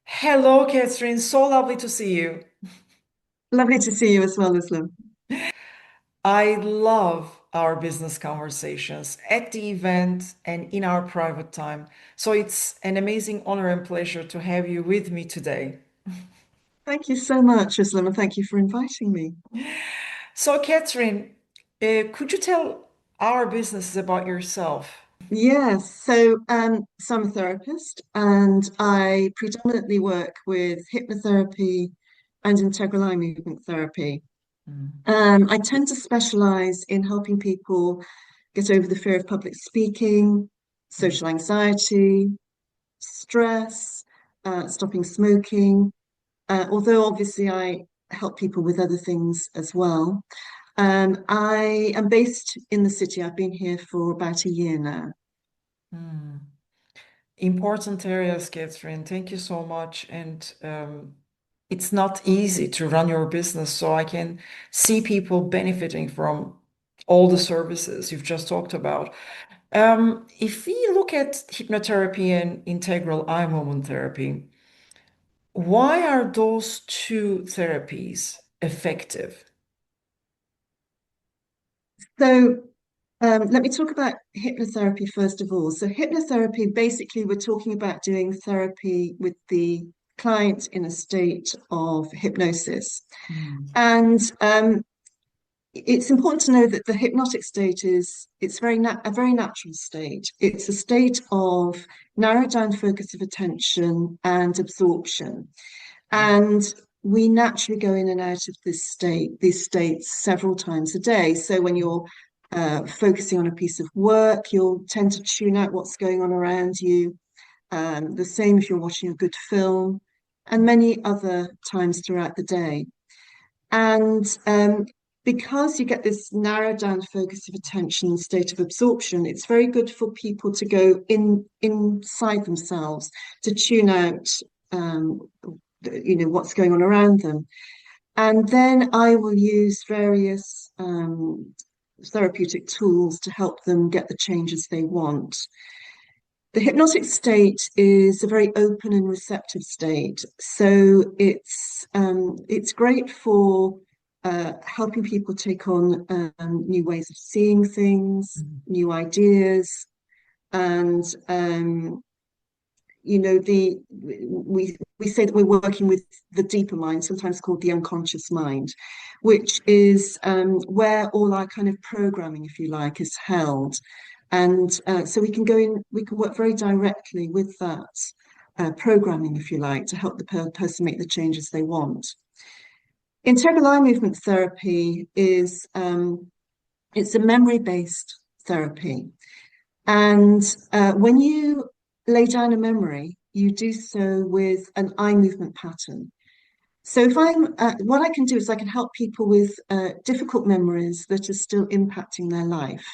Hello, Catherine. So lovely to see you. Lovely to see you as well, Özlem. I love our business conversations at the event and in our private time. So it's an amazing honor and pleasure to have you with me today. Thank you so much, Özlem, and thank you for inviting me. So, Catherine, could you tell our businesses about yourself? Yes, so I'm a therapist and I predominantly work with hypnotherapy and integral eye movement therapy. Mm. I tend to specialize in helping people get over the fear of public speaking, Mm. social anxiety, stress, stopping smoking. Although obviously I help people with other things as well. I am based in the city. I've been here for about a year now. Mm. Important areas, Catherine. Thank you so much. And it's not easy to run your business, so I can see people benefiting from all the services you've just talked about. If we look at hypnotherapy and integral eye movement therapy, why are those two therapies effective? So let me talk about hypnotherapy first of all. So hypnotherapy, basically, we're talking about doing therapy with the client in a state of hypnosis. Mm. And it's important to know that the hypnotic state is it's a very natural state. It's a state of narrowed down focus of attention and absorption. And we naturally go in and out of these states several times a day. So when you're focusing on a piece of work, you'll tend to tune out what's going on around you. The same if you're watching a good film, and many other times throughout the day. And because you get this narrowed down focus of attention, state of absorption, it's very good for people to go inside themselves to tune out, um, what's going on around them. And then I will use various therapeutic tools to help them get the changes they want. The hypnotic state is a very open and receptive state, so it's great for helping people take on new ways of seeing things, Mm. new ideas, and we say that we're working with the deeper mind, sometimes called the unconscious mind, which is where all our kind of programming, if you like, is held. And so we can go in, we can work very directly with that programming, if you like, to help the person make the changes they want. Integral eye movement therapy is it's a memory-based therapy. And when you lay down a memory, you do so with an eye movement pattern. So what I can do is I can help people with difficult memories that are still impacting their life.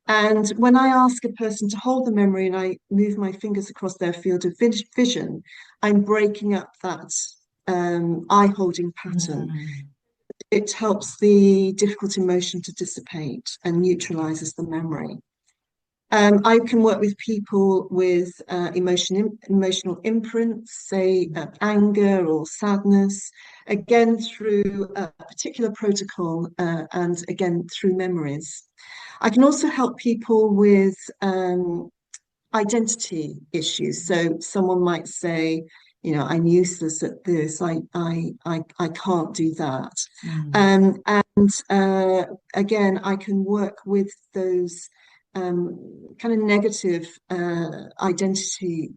And when I ask a person to hold the memory and I move my fingers across their field of vision, I'm breaking up that eye holding pattern. Mm. It helps the difficult emotion to dissipate and neutralizes the memory. I can work with people with emotional imprints, say anger or sadness, again through a particular protocol and again through memories. I can also help people with identity issues. So someone might say, I'm useless at this. I can't do that. Mm. And again, I can work with those kind of negative identity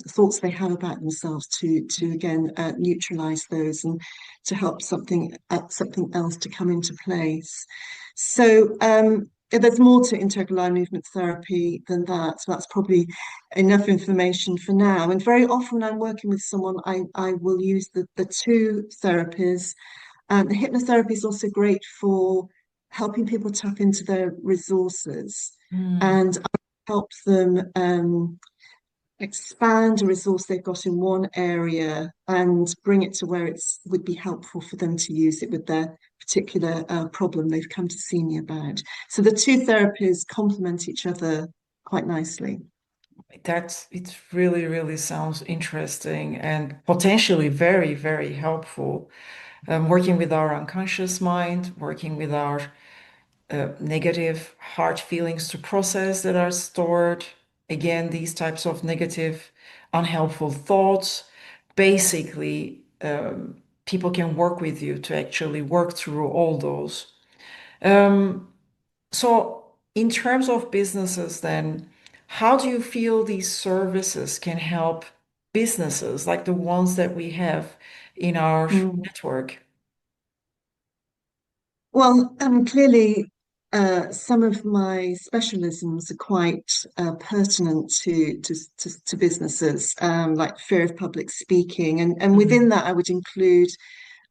thoughts they have about themselves to again neutralize those and to help something else to come into place. So there's more to integral eye movement therapy than that. So that's probably enough information for now. And very often when I'm working with someone, I will use the two therapies. The hypnotherapy is also great for helping people tap into their resources Mm. and help them expand a resource they've got in one area and bring it to where it's would be helpful for them to use it with their particular problem they've come to see me about. So the two therapies complement each other quite nicely. It really, really sounds interesting and potentially very, very helpful. Working with our unconscious mind, working with our negative hard feelings to process that are stored. Again, these types of negative, unhelpful thoughts. Basically, people can work with you to actually work through all those. Um, so, in terms of businesses, then, how do you feel these services can help businesses like the ones that we have in our Mm. network? Well, clearly, some of my specialisms are quite pertinent to businesses, like fear of public speaking, and within Mhm. that, I would include,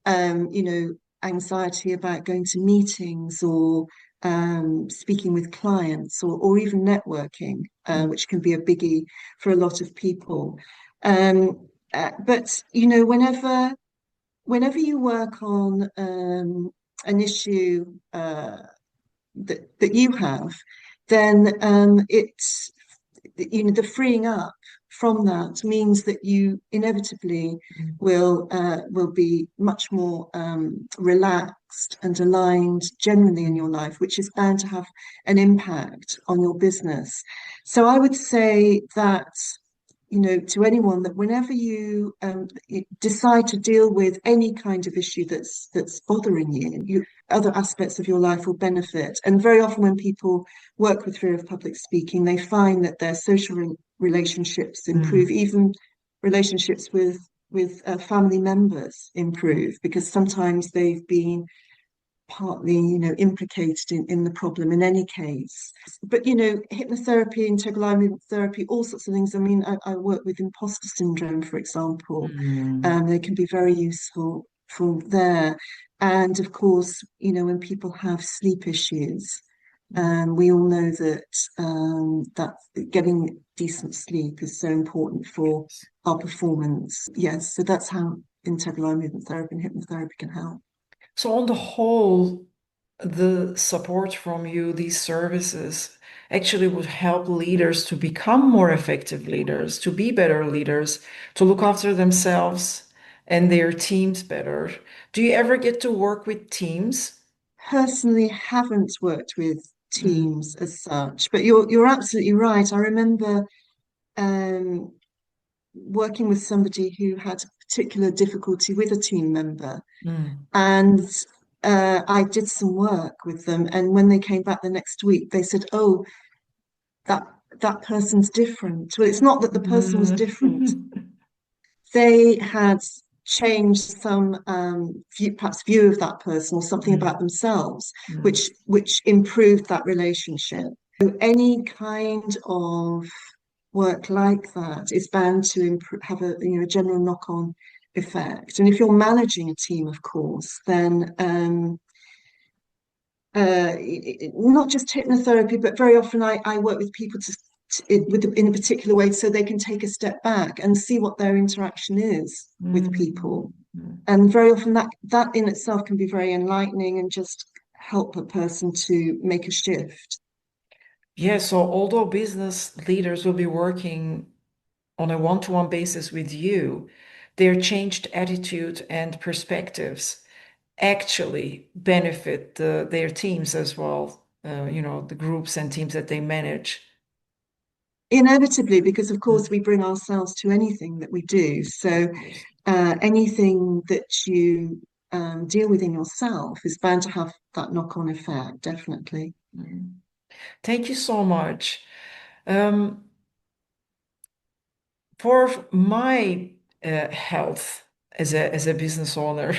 you know, anxiety about going to meetings or speaking with clients or even networking, which can be a biggie for a lot of people. But you know, whenever you work on an issue that you have, then it's you know the freeing up from that means that you inevitably Mhm. will be much more relaxed and aligned generally in your Mhm. life, which is bound to have an impact on your business. So I would say that you know, to anyone that whenever you decide to deal with any kind of issue that's bothering you, other aspects of your life will benefit. And very often, when people work with fear of public speaking, they find that their social relationships improve, Mhm. even relationships with family members improve, because sometimes they've been partly, you know, implicated in the problem in any case. But, you know, hypnotherapy, integral eye movement therapy, all sorts of things. I mean, I work with imposter syndrome, for example. Mhm. They can be very useful for there. And of course, you know, when people have sleep issues, we all know that getting decent sleep is so important for our performance. Yes, so that's how integral eye movement therapy and hypnotherapy can help. So, on the whole, the support from you, these services, actually would help leaders to become more effective leaders, to be better leaders, to look after themselves and their teams better. Do you ever get to work with teams? Personally haven't worked with Mm, teams as such, but you're absolutely right. I remember um, working with somebody who had particular difficulty with a team member, mm, and I did some work with them. And when they came back the next week, they said, "Oh, that that person's different." Well, it's not that the person was different. mm. They had changed some perhaps view of that person or something about Mm, themselves, mm, which improved that relationship. So any kind of work like that is bound to have a you know a general knock-on effect. And if you're managing a team, of course, then not just hypnotherapy, but very often I work with people in a particular way so they can take a step back and see what their interaction is with mm, people. mm. And very often that in itself can be very enlightening and just help a person to make a shift. Yeah, so although business leaders will be working on a one-to-one basis with you, their changed attitude and perspectives actually benefit their teams as well, the groups and teams that they manage. Inevitably, because of Mm, course we bring ourselves to anything that we do. of So course. anything that you deal with in yourself is bound to have that knock-on effect, definitely. Mm. Thank you so much. Um, for my health as a business owner,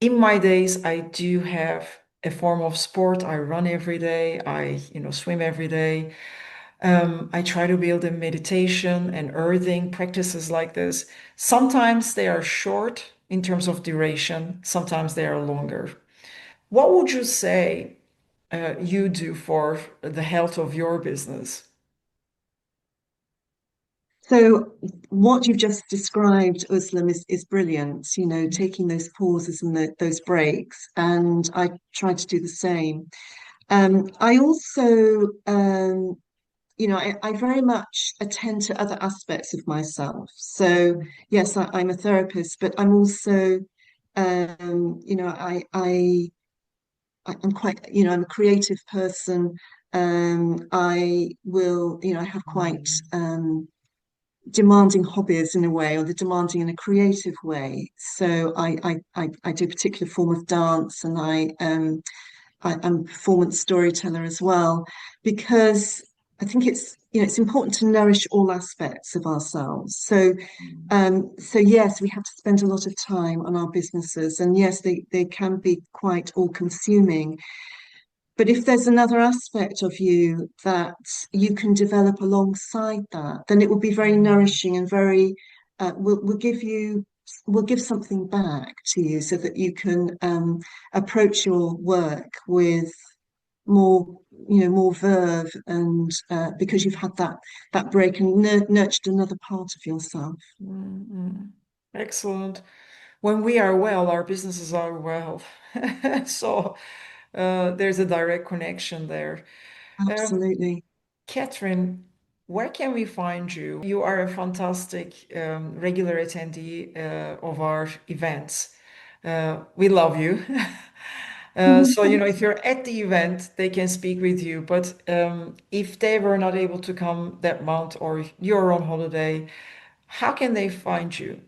in my days, I do have a form of sport. I run every day. I swim every day. I try to build in meditation and earthing practices like this. Sometimes they are short in terms of duration, sometimes they are longer. What would you say you do for the health of your business? So what you've just described, Özlem, is brilliant, you know, taking those pauses and those breaks. And I try to do the same. I also I very much attend to other aspects of myself. So yes, I'm a therapist, but I'm also, I'm quite, I'm a creative person. I have quite demanding hobbies in a way, or the demanding in a creative way. So I do a particular form of dance, and I'm a performance storyteller as well, because I think it's important to nourish all aspects of ourselves. So yes, we have to spend a lot of time on our businesses, and yes, they can be quite all-consuming. But if there's another aspect of you that you can develop alongside that, then it will be very nourishing and very will give you will give something back to you so that you can approach your work with more more verve and because you've had that break and nurtured another part of yourself. Mm. Excellent. When we are well, our businesses are well. So there's a direct connection there. Um, Absolutely. Catherine, where can we find you? You are a fantastic regular attendee of our events. We love you. So, if you're at the event, they can speak with you. But if they were not able to come that month or you're on holiday, how can they find you?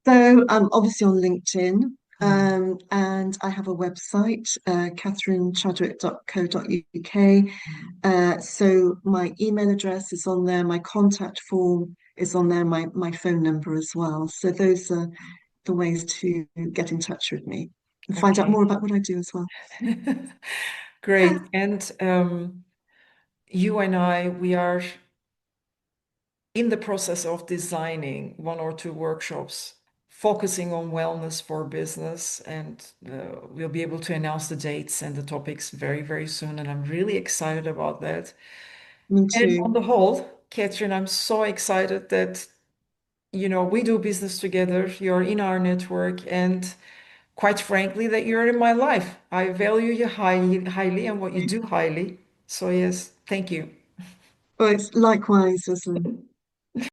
So I'm obviously on LinkedIn, Mm. and I have a website, catherinechadwick.co.uk. So my email address is on there, my contact form is on there, my phone number as well. So those are the ways to get in touch with me and find out Okay. more about what I do as well. Great. And you and I, we are in the process of designing one or two workshops focusing on wellness for business. And we'll be able to announce the dates and the topics very, very soon. And I'm really excited about that. Me And on too. the whole, Catherine, I'm so excited that, we do business together. You're in our network. And quite frankly, that you're in my life. I value you highly, highly and what you do highly. So, yes, thank you. Well, it's likewise, Özlem.